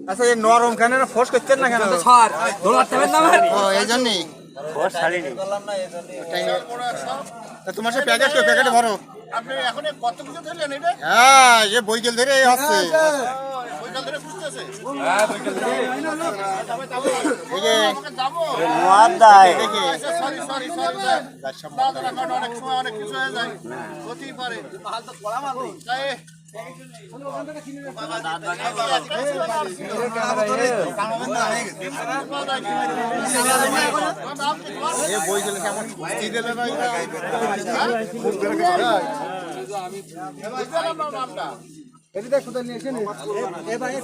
আচ্ছা এই নরম কেন ফোর্স করতেন না কেন স্যার দৌড়াতে হবে না ও এই জন্যই ফোর্স ছাড়িনি তোমার সে প্যাকেট প্যাকেটে ভরো আপনি এখন কত কিছু ধরলেন এটা হ্যাঁ এ বইকেল ধরে হচ্ছে বইকাল ধরে খুঁজতেছে হ্যাঁ বইকাল ধরে এই যে যাবো মুয়াদ্দাই দেখি সরি অনেক সময় অনেক কিছু হয়ে যায় হতেই পারে তাই এ বইকেল কেমন কি দিলে ভাই এটা কোথায় নিয়েছেন এ ভাই